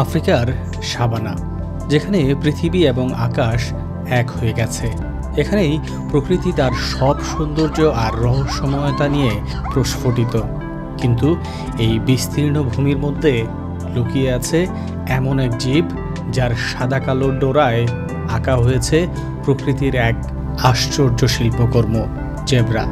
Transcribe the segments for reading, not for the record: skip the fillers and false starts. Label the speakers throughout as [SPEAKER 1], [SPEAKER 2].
[SPEAKER 1] আফ্রিকার সাভানা, যেখানে পৃথিবী এবং আকাশ এক হয়ে গেছে। এখানেই প্রকৃতি তার সব সৌন্দর্য আর রহস্যময়তা নিয়ে প্রস্ফুটিত। কিন্তু এই বিস্তীর্ণ ভূমির মধ্যে লুকিয়ে আছে এমন এক জীব যার সাদা কালো ডোরায় আঁকা হয়েছে প্রকৃতির এক আশ্চর্য শিল্পকর্ম, জেব্রা।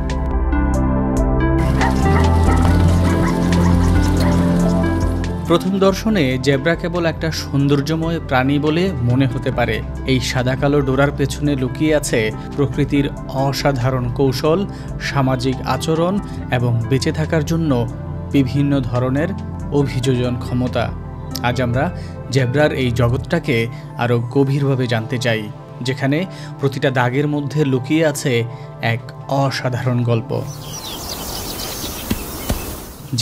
[SPEAKER 1] প্রথম দর্শনে জেব্রা কেবল একটা সৌন্দর্যময় প্রাণী বলে মনে হতে পারে। এই সাদা কালো ডোরার পেছনে লুকিয়ে আছে প্রকৃতির অসাধারণ কৌশল, সামাজিক আচরণ এবং বেঁচে থাকার জন্য বিভিন্ন ধরনের অভিযোজন ক্ষমতা। আজ আমরা জেব্রার এই জগৎটাকে আরও গভীরভাবে জানতে চাই, যেখানে প্রতিটা দাগের মধ্যে লুকিয়ে আছে এক অসাধারণ গল্প।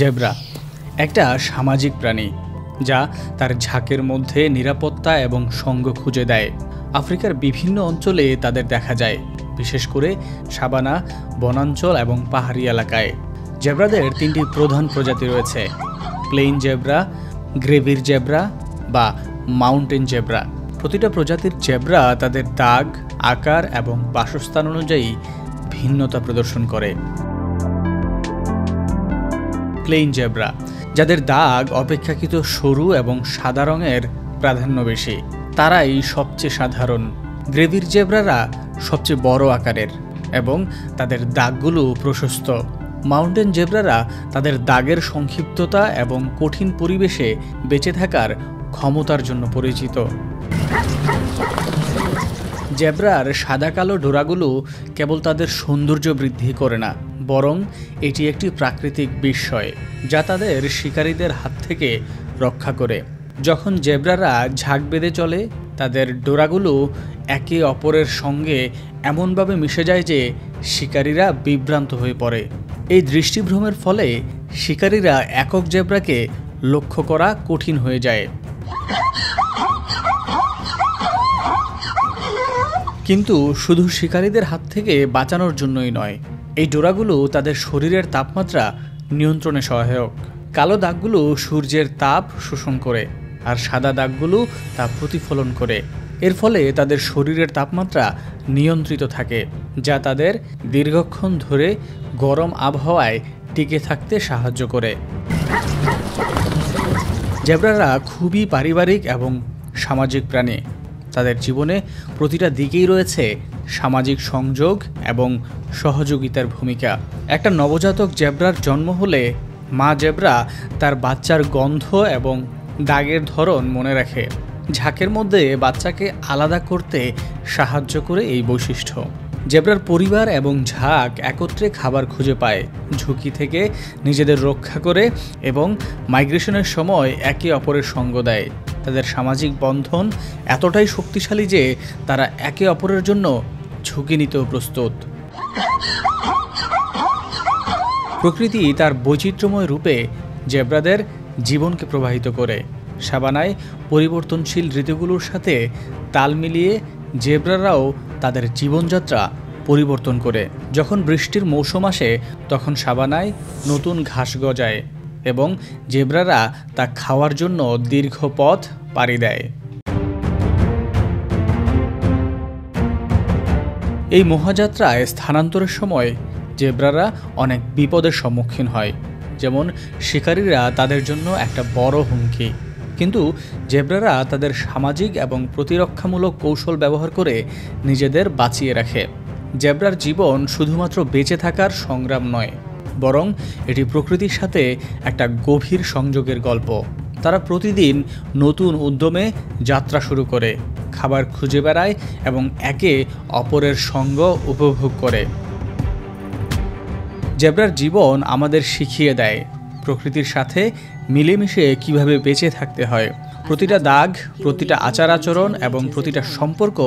[SPEAKER 1] জেব্রা একটা সামাজিক প্রাণী, যা তার ঝাঁকের মধ্যে নিরাপত্তা এবং সঙ্গ খুঁজে দেয়। আফ্রিকার বিভিন্ন অঞ্চলে তাদের দেখা যায়, বিশেষ করে সাভানা, বনাঞ্চল এবং পাহাড়ি এলাকায়। জেব্রাদের তিনটি প্রধান প্রজাতি রয়েছে: প্লেইন জেব্রা, গ্রেভির জেব্রা বা মাউন্টেন জেব্রা। প্রতিটা প্রজাতির জেব্রা তাদের দাগ, আকার এবং বাসস্থান অনুযায়ী ভিন্নতা প্রদর্শন করে। প্লেইন জেব্রা, যাদের দাগ অপেক্ষাকৃত সরু এবং সাদা রঙের প্রাধান্য বেশি, তারাই সবচেয়ে সাধারণ। গ্রেভির জেব্রারা সবচেয়ে বড় আকারের এবং তাদের দাগগুলো প্রশস্ত। মাউন্টেন জেব্রারা তাদের দাগের সংক্ষিপ্ততা এবং কঠিন পরিবেশে বেঁচে থাকার ক্ষমতার জন্য পরিচিত। জেব্রার সাদা কালো ডোরাগুলো কেবল তাদের সৌন্দর্য বৃদ্ধি করে না, বরং এটি একটি প্রাকৃতিক বিস্ময় যা তাদের শিকারীদের হাত থেকে রক্ষা করে। যখন জেব্রারা ঝাঁক বেঁধে চলে, তাদের ডোরাগুলো একে অপরের সঙ্গে এমনভাবে মিশে যায় যে শিকারীরা বিভ্রান্ত হয়ে পড়ে। এই দৃষ্টিভ্রমের ফলে শিকারীরা একক জেব্রাকে লক্ষ্য করা কঠিন হয়ে যায়। কিন্তু শুধু শিকারীদের হাত থেকে বাঁচানোর জন্যই নয়, এই ডোরাগুলো তাদের শরীরের তাপমাত্রা নিয়ন্ত্রণে সহায়ক। কালো দাগগুলো সূর্যের তাপ শোষণ করে, আর সাদা দাগগুলো তা প্রতিফলন করে। এর ফলে তাদের শরীরের তাপমাত্রা নিয়ন্ত্রিত থাকে, যা তাদের দীর্ঘক্ষণ ধরে গরম আবহাওয়ায় টিকে থাকতে সাহায্য করে। জেব্রারা খুবই পারিবারিক এবং সামাজিক প্রাণী। তাদের জীবনে প্রতিটা দিকেই রয়েছে সামাজিক সংযোগ এবং সহযোগিতার ভূমিকা। একটা নবজাতক জেব্রার জন্ম হলে মা জেব্রা তার বাচ্চার গন্ধ এবং দাগের ধরন মনে রাখে। ঝাঁকের মধ্যে বাচ্চাকে আলাদা করতে সাহায্য করে এই বৈশিষ্ট্য। জেব্রার পরিবার এবং ঝাঁক একত্রে খাবার খুঁজে পায়, ঝুঁকি থেকে নিজেদের রক্ষা করে এবং মাইগ্রেশনের সময় একে অপরের সঙ্গ দেয়। তাদের সামাজিক বন্ধন এতটাই শক্তিশালী যে তারা একে অপরের জন্য ঝুঁকি নিতেও প্রস্তুত। প্রকৃতি তার বৈচিত্র্যময় রূপে জেব্রাদের জীবনকে প্রবাহিত করে। সাভানায় পরিবর্তনশীল ঋতুগুলোর সাথে তাল মিলিয়ে জেব্রারাও তাদের জীবনযাত্রা পরিবর্তন করে। যখন বৃষ্টির মৌসুম আসে, তখন সাভানায় নতুন ঘাস গজায় এবং জেব্রারা তা খাওয়ার জন্য দীর্ঘ পথ পাড়ি দেয়। এই মহাযাত্রায় স্থানান্তরের সময় জেব্রারা অনেক বিপদের সম্মুখীন হয়, যেমন শিকারীরা তাদের জন্য একটা বড় হুমকি। কিন্তু জেব্রারা তাদের সামাজিক এবং প্রতিরক্ষামূলক কৌশল ব্যবহার করে নিজেদের বাঁচিয়ে রাখে। জেব্রার জীবন শুধুমাত্র বেঁচে থাকার সংগ্রাম নয়, বরং এটি প্রকৃতির সাথে একটা গভীর সংযোগের গল্প। তারা প্রতিদিন নতুন উদ্যমে যাত্রা শুরু করে, খাবার খুঁজে বেড়ায় এবং একে অপরের সঙ্গ উপভোগ করে। জেব্রার জীবন আমাদের শিখিয়ে দেয় প্রকৃতির সাথে মিলেমিশে কিভাবে বেঁচে থাকতে হয়। প্রতিটা দাগ, প্রতিটা আচার আচরণ এবং প্রতিটা সম্পর্ক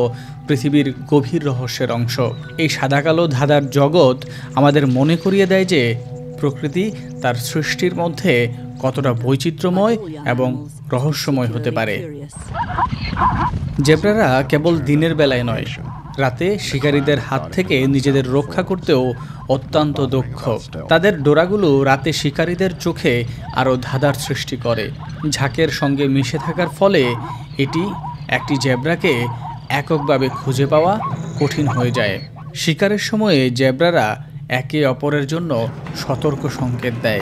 [SPEAKER 1] পৃথিবীর গভীর রহস্যের অংশ। এই সাদা কালো ধাঁধার জগৎ আমাদের মনে করিয়ে দেয় যে প্রকৃতি তার সৃষ্টির মধ্যে কতটা বৈচিত্র্যময় এবং রহস্যময় হতে পারে। জেব্রারা কেবল দিনের বেলায় নয়, রাতে শিকারীদের হাত থেকে নিজেদের রক্ষা করতেও অত্যন্ত দক্ষ। তাদের ডোরাগুলো রাতে শিকারীদের চোখে আরও ধাঁধার সৃষ্টি করে। ঝাঁকের সঙ্গে মিশে থাকার ফলে একটি জেব্রাকে এককভাবে খুঁজে পাওয়া কঠিন হয়ে যায়। শিকারের সময়ে জেব্রারা একে অপরের জন্য সতর্ক সংকেত দেয়।